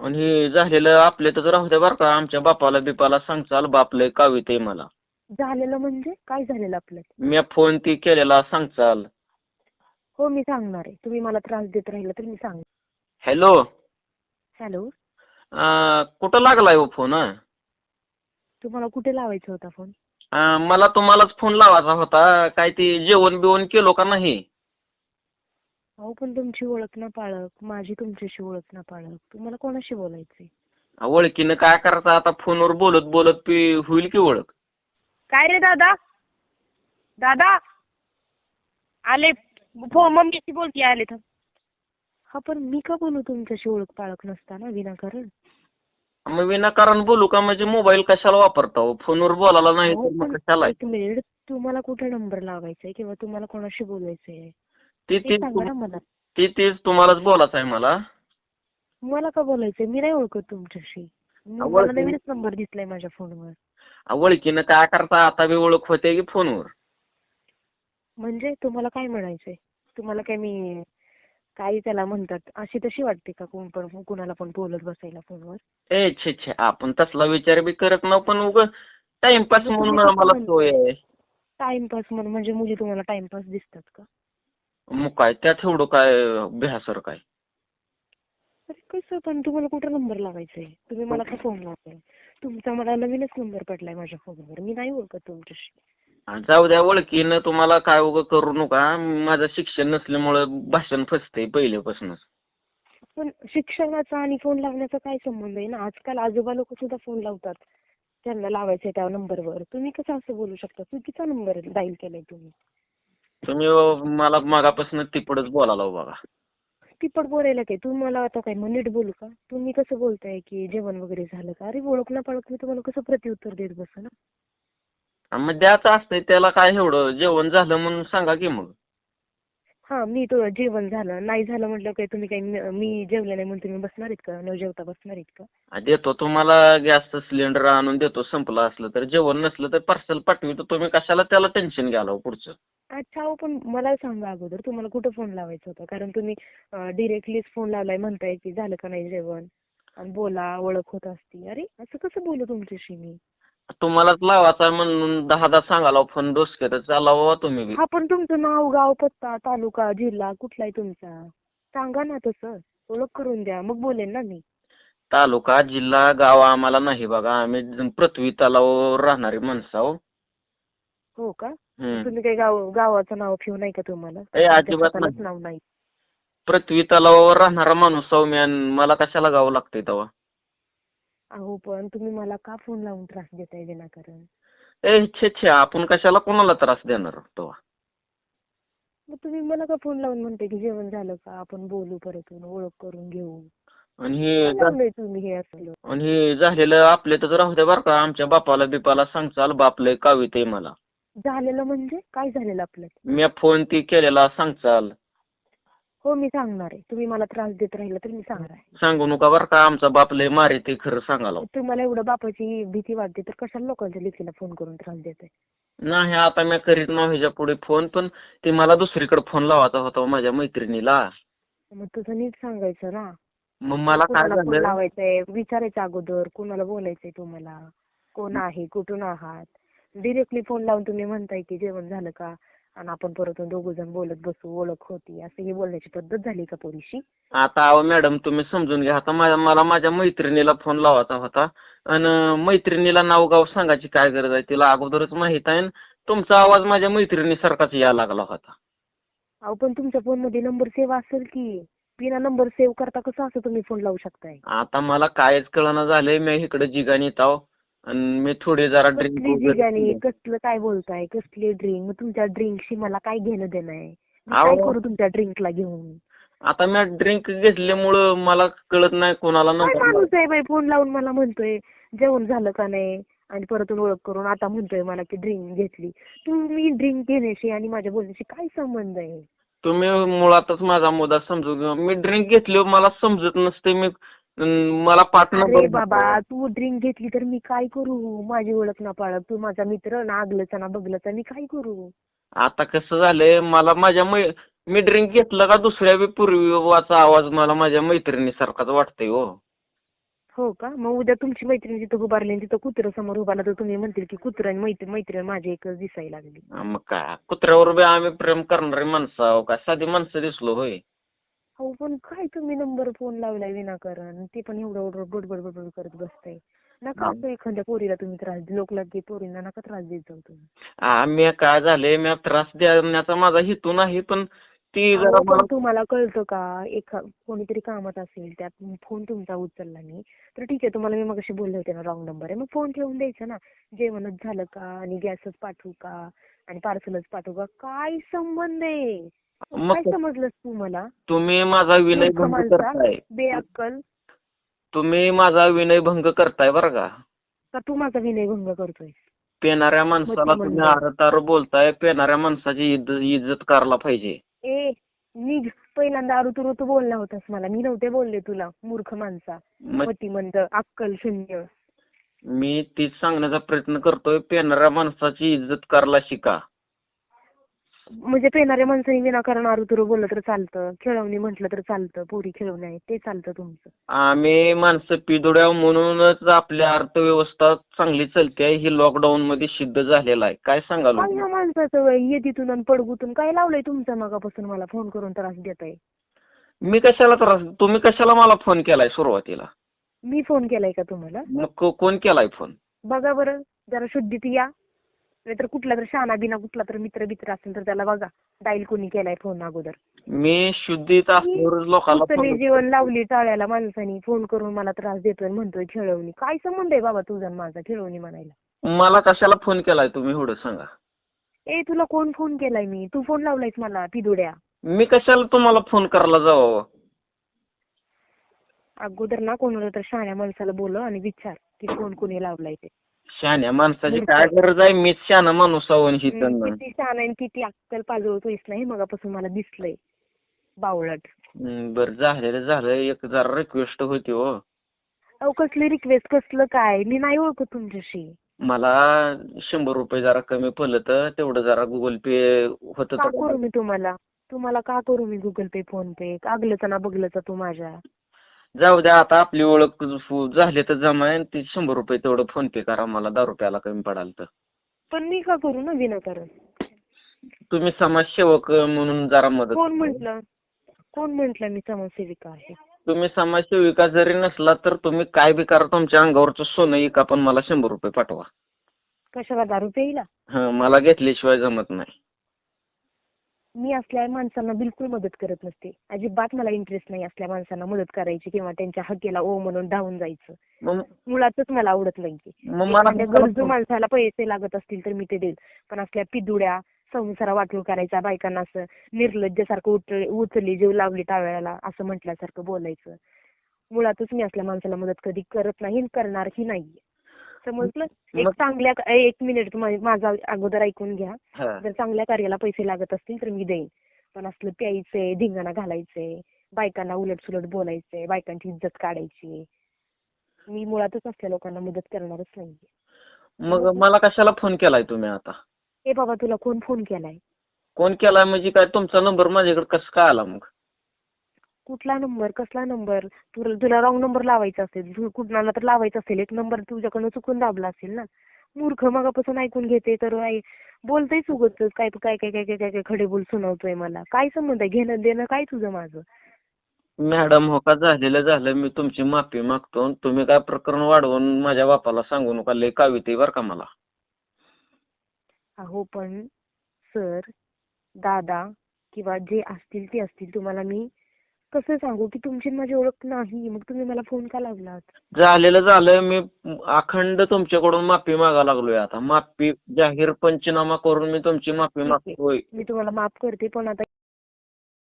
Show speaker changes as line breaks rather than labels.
आणि हे झालेलं आपले तर राहू द्या बरं का. आमच्या बापाला बिपाला सांगचाल, बाप लय कावीत आहे मला.
झालेलं म्हणजे काय झालेलं आपल्यात?
मी फोन ती केलेला सांगचाल.
हो मी सांगणार आहे. तुम्ही मला त्रास देत राहिला तर मी सांगणार.
हॅलो.
हॅलो.
कुठं लागलाय हो फोन?
तुम्हाला कुठे लावायचा होता फोन?
मला तुम्हालाच फोन लावायचा होता. काय ते जेवण बिवण केलो का नाही?
अहो पण तुमची ओळख ना पाळक, माझी तुमच्याशी ओळख ना पाळक. तुम्हाला कोणाशी बोलायचंय?
ओळखीनं काय करायचं आता, फोनवर बोलत बोलत होईल की ओळख.
काय रे दादा? दादा आले. मम्मीशी बोलती आले तर. हा पण मी का बोलू तुमच्याशी ओळख पाळक नसताना विनाकारण?
मग विनाकारण बोलू का? म्हणजे मोबाईल कशाला वापरता हो? फोनवर बोलायला नाही
अहो
तर मग
पण
कशाला?
एक मिनिट, तुम्हाला कुठे नंबर लावायचा आहे किंवा तुम्हाला कोणाशी बोलायचंय
ती
ते
ती
सांगा ना मला.
तीच तुम्हालाच बोलायचं आहे मला.
मला का बोलायचंय? मी नाही ओळखत तुमच्याशी. मला
ओळखीनं
नवीनच नंबर दिसलाय माझ्या फोनवर.
ओळखीनं काय करता? आता बी ओळख होते की फोनवर.
म्हणजे तुम्हाला काय म्हणायचंय? तुम्हाला काय मी काय त्याला म्हणतात अशी तशी वाटते का कोण पण कुणाला पण बोलत बसायला फोनवर?
छे छे, आपण तसला विचार बी करत नाही, पण उगाच टाइमपास
मग
म्हणून
तुम्ही कसं
आम्हाला सोय
म्हणताय
आहे.
टाइमपास म्हणून? म्हणजे मुली तुम्हाला टाइमपास दिसतात का?
मग काय त्यात एवढं काय भ्यासर काय?
अरे कसं पण तुम्हाला कुठं नंबर लावायचा आहे? तुम्ही मला का फोन लावताय? तुमचा मला नवीनच नंबर पडलाय माझ्या फोनवर. मी नाही ओळखत तुमच्याशी.
जाऊ द्या, ओळखीनं तुम्हाला काय उगं करू नका. माझं शिक्षण नसल्यामुळं भाषण फसतंय पहिल्यापासूनच.
पण शिक्षणाचा आणि फोन लावण्याचा काय संबंध आहे ना? आजकाल आजोबा लोक सुद्धा फोन लावतात. त्यांना लावायचंय त्या नंबरवर. तुम्ही कसं असं बोलू शकता? चुकीचा नंबर डायल केलाय तुम्ही.
तुम्ही मला मागापासून तिकडच बोलायला हो बघा.
तिप्पट बोलायला काय? तुम्हाला आता काय मग नीट बोलू का? तुम्ही कसं बोलताय की जेवण वगैरे झालं का? अरे ओळख ना पाळख मी तुम्हाला कसं प्रत्युत्तर देत बसू ना?
मग द्यायचं असतंय त्याला काय एवढं, जेवण झालं म्हणून सांगा की मग.
हा मी तो जेवण झालं नाही झालं म्हटलं काय तुम्ही काही मी जेवले नाही म्हणून तुम्ही बसणार आहेत का? न जेवता बसणार आहेत का?
देतो तुम्हाला गॅसचं सिलेंडर आणून देतो, संपलं असलं तर. जेवण नसलं तर पार्सल पाठवितो. तुम्ही कशाला त्याला टेन्शन घ्यायला हो पुढचं?
अच्छा हो पण मला सांगा अगोदर तुम्हाला कुठं फोन लावायचा होता? कारण तुम्ही डिरेक्टलीच फोन लावलाय म्हणताय की झालं का नाही जेवण आणि बोला ओळख होत असती. अरे असं कसं बोलू तुमच्याशी मी?
तुम्हालाच लावायचा म्हणून 10 सांगायला फोन डोसक्यात चालावा तुम्ही बी.
हा पण तुमचं नाव गाव पत्ता तालुका जिल्हा कुठला आहे तुमचा? सांगा ना तसं. ओळख करून द्या मग बोलेन ना मी.
तालुका जिल्हा गाव आम्हाला नाही बघा. आम्ही पृथ्वी तलावावर राहणारी माणसं आहो.
हो का? तुम्ही काही गावाचं नाव ठेवू नाही का तुम्हाला? तुमच्या
अजिबात
स्वतःलाच
नाही.
नाव नाही.
पृथ्वी तलावावर राहणारा माणूस आहो मी, आणि मला कशाला गाव लागतंय तेव्हा?
अहो पण तुम्ही मला का फोन लावून त्रास देताय विनाकारण?
छे छे, आपण कशाला कोणाला त्रास देणार तेव्हा?
मग तुम्ही मला का फोन लावून म्हणताय की जेवण झालं का? आपण बोलू परतून ओळख करून घेऊ.
आणि
काय लावलंय तुम्ही हे असलं?
हे झालेलं आपले तर राहू द्या बरं का. आमच्या बापाला बिपाला सांगचाल, बाप लय कावीत आहे मला.
झालेलं म्हणजे काय झालेलं आपल्यात?
मी फोन ती केलेला सांगचाल.
हो मी सांगणार आहे. तुम्ही मला त्रास देत राहिला तर मी सांगणार आहे.
सांगू नका बरं का. आमचा बाप लय मारे ते खरं सांगायला.
तुम्हाला एवढं बापाची भीती वाटते तर कशाला लोकांच्या लेकीला फोन करून त्रास देताय?
नाही आता मी करीत नाही ह्याच्या पुढे फोन, पण ते मला दुसरीकडे फोन लावायचा होता माझ्या मैत्रिणीला.
मग तुझं नीट सांगायचं ना.
मग मला काय
कुणाला फोन
झालं,
लावायचंय विचारायचं अगोदर. कुणाला बोलायचंय तुम्हाला? कोण आहे? कुठून आहात? डिरेक्टली फोन लावून तुम्ही म्हणताय की जेवण झालं का? आणि आपण परत दोघं जण बोलत बसू, ओळख होती. असं ही बोलण्याची पद्धत झाली का पोरीशी?
आता अहो मॅडम तुम्ही समजून घ्या. आता मला माझ्या मैत्रिणीला फोन लावायचा होता, आणि मैत्रिणीला नाव गाव सांगायची काय गरज आहे? तिला अगोदरच माहित आहे. तुमचा आवाज माझ्या मैत्रिणीसारखाच यायला लागला होता.
अहो पण तुमच्या फोनमध्ये नंबर सेव्ह असेल की. बिना नंबर सेव्ह करता कसं असं तुम्ही फोन लावू शकताय?
आता मला कायच कळना झालंय. मी इकडे जिगानी येतो आणि मी थोडी जरा ड्रिंक
कसली जिगाणी?
वगैरे.
कसलं काय बोलताय? कसली ड्रिंक? मग तुमच्या ड्रिंकशी मला काय घेणं देणं आहे? मी काय
अहो
करू तुमच्या ड्रिंकला घेऊन?
आता मी ड्रिंक घेतल्यामुळं मला कळत नाही कोणाला
काय
नंबर.
माणूस आहे बाई फोन लावून मला म्हणतोय जेवण झालं का नाही आणि परतून ओळख करून आता म्हणतोय मला की ड्रिंक घेतली. तुम्ही ड्रिंक घेण्याशी आणि माझ्या बोलण्याशी काय संबंध आहे?
तुम्ही मुळातच माझा मुद्दा समजून घ्या. मी ड्रिंक घेतली मला समजत नसते. मला पाठ
अरे
नंबर.
बाबा तू ड्रिंक घेतली तर मी काय करू? माझी ओळख ना पाळख. तू माझा मित्र ना आगलचा ना बगलचा. मी काय करू?
आता कसं झालंय, मला मी ड्रिंक घेतलं का दुसऱ्या बी पूर्वीचा आवाज मला माझ्या मैत्रिणीसारखाच वाटतंय हो.
हो का? मग उद्या तुमची मैत्रीण तिथं उभारली आणि तिथं कुत्रं समोर उभारलं तर तुम्ही म्हणतील की कुत्रं आणि मैत्रीण माझी एकच दिसायला लागली.
मग काय कुत्र्यावर बी आम्ही प्रेम करणारी माणसं आहो का साधी माणसं दिसलो होय.
अहो पण काय तुम्ही नंबर फोन लावलाय विनाकारण, ते पण एवढं बडबड बडबड करत बसताय. नका असं एखाद्या पोरीला तुम्ही त्रास लोकलागी पोरींना नका त्रास देत जाऊ तुम्ही.
आम्ही काय झाले मी त्रास देण्याचा माझा हेतू नाही पण ती जरा
अहो पण
मला
तुम्हाला कळतं का कोणीतरी कामात असेल त्यात फोन तुमचा उचलला नाही तर ठीक आहे, तुम्हाला मी मगाशी बोलले होते ना रॉंग नंबर आहे, मग फोन ठेवून द्यायचा ना. जेवणच झालं का आणि गॅसच पाठवू का आणि पार्सलच पाठवू का, काय संबंध आहे? काय
मग
समजलंस तू मला?
तुम्ही माझा
मूर्ख
विनयभंग
माणसा,
करताय.
बेअक्कल.
तुम्ही माझा विनयभंग करताय बरं का.
का तू माझा विनयभंग करतोय?
पेणाऱ्या माणसाला तुम्ही
मतिमंद.
आरतार बोलताय. पेणाऱ्या माणसाची इज्जत करायला पाहिजे.
ए निघ, पहिल्यांदा अरुतुरु तू बोलला होतास मला, मी नव्हते बोलले तुला. मूर्ख माणसा,
मग
मतिमंद, अक्कल शून्य.
मी तीच सांगण्याचा प्रयत्न करतोय पेणाऱ्या माणसाची इज्जत करायला शिका.
म्हणजे पेणाऱ्या माणसाने विनाकारण अरुतुरु बोललं तर चालतं, खेळवणी म्हटलं तर चालतं, पोरी खेळवणी आहे ते चालतं तुमचं.
आम्ही माणसं पिदुड्या म्हणूनच आपली अर्थव्यवस्था चांगली चालते ही लॉकडाऊन मध्ये सिद्ध झालेलं आहे. काय सांगाल
काय ह्या माणसाचं वय येतीतून आणि पडगुतून काय लावलंय तुमचं मगापासून मला फोन करून त्रास देताय?
मी कशाला त्रास तुम्ही कशाला मला फोन केलाय सुरुवातीला?
मी फोन केलाय का तुम्हाला?
मग कोण केलाय फोन?
बघा बरं, जरा शुद्धीत या. नाहीतर कुठला तर शाना बिना कुठला तर मित्र असेल तर त्याला बघा डाईल कोणी केलाय फोन अगोदर.
मी शुद्धीत असल्यावर लोकांना
कुठली जीवन लावली टाळ्याला माणसानी, फोन करून मला त्रास देतोय म्हणतोय खेळवणी. काय संबंध आहे बाबा तुझा आणि माझा खेळवणी म्हणायला?
मला कशाला फोन केलाय तुम्ही एवढं सांगा.
ए तुला कोण फोन केलाय? मी तू फोन लावलायस मला पिदुड्या.
मी कशाला तुम्हाला फोन करायला जावं?
अगोदर ना कोणाला तर शहाण्या माणसाला बोलव आणि विचार की फोन कोणी लावलाय ते.
शहाण्या माणसाची काय गरज आहे? मीच शहाणा माणूस आहो ही
किती शहाणा आणि किती अक्कल पाजळतोयस नाही मगापासून मला दिसलंय बावळट.
बरं झालं एक जरा रिक्वेस्ट होती हो.
अहो कसली रिक्वेस्ट, कसलं काय? मी नाही ओळखत तुमच्याशी.
मला 100 रुपये जरा कमी पडलं तर तेवढं जरा गुगल पे होत
का करू मी तुम्हाला का करू मी गुगल पे फोन पे? आगलचा ना बगलचा तू माझ्या.
जाऊ द्या आता आपली ओळख झाली तर जमाय ती 100 रुपये तेवढं फोन पे करा मला 10 रुपयाला कमी पडाल तर.
पण मी का करू ना विनाकारण?
तुम्ही समाजसेवक म्हणून जरा मदत.
कोण म्हटलं मी समाजसेविका आहे?
तुम्ही समाजसेविका जरी नसला तर तुम्ही काय बी करा तुमच्या अंगावरचं सोनं इका पण मला 100 रुपये पाठवा.
कशाला? दारू प्यायला?
मला घेतल्याशिवाय जमत नाही.
मी असल्या माणसांना बिलकुल मदत करत नसते. अजिबात मला इंटरेस्ट नाही असल्या माणसांना मदत करायची किंवा त्यांच्या हक्केला ओ म्हणून धावून जायचं. मुळातच मला आवडत नाही. एखाद्या गरजू माणसाला पैसे लागत असतील तर मी ते देईल, पण असल्या पिदुड्या संसारा वाटून करायचा, बायकांना असं निर्लज्जसारखं उचलली जीव लावली टाळ्याला असं म्हटल्यासारखं बोलायचं. मुळातच मी असल्या माणसाला मदत कधी करत नाही, करणारही नाही. समजलं? एक मिनिट माझा अगोदर ऐकून घ्या. जर चांगल्या कार्याला पैसे लागत असतील तर मी देईन, पण असलं प्यायचंय, धिंगाणा घालायचंय, बायकांना उलटसुलट बोलायचंय, बायकांची इज्जत काढायची, मी मुळातच असल्या लोकांना मदत करणारच नाही.
मग मला कशाला फोन केलाय तुम्ही आता?
ए बाबा तुला कोण फोन केलाय?
कोण केलाय म्हणजे काय? तुमचा नंबर माझ्याकडे कसं काय आला मग?
कुठला नंबर? कसला नंबर? तुला रॉंग नंबर लावायचा असेल, कुणाला तर लावायचा असेल, एक नंबर तुझ्याकडनं चुकून दाबला असेल ना. मूर्ख मगापासून ऐकून घेते तर बोलतोय उगाचच काय काय काय काय काय काय खडे बोल सुनावतोय मला. काय संबंध आहे? घेणं देणं काय तुझं माझं?
मॅडम हो का झालं मी तुमची माफी मागतो. तुम्ही काय प्रकरण वाढवून माझ्या बापाला सांगू नका. लय काविते बरं का मला.
अहो पण सर, दादा किंवा जे असतील ते असतील, तुम्हाला मी कसं सांगू की तुमची माझी ओळख नाही, मग तुम्ही मला फोन का लावलात?
झालं मी अखंड तुमच्याकडून माफी मागायला लागलोय आता. माफी जाहीर पंचनामा करून मी तुमची माफी मागतोय.
मी तुम्हाला माफ करते, पण आता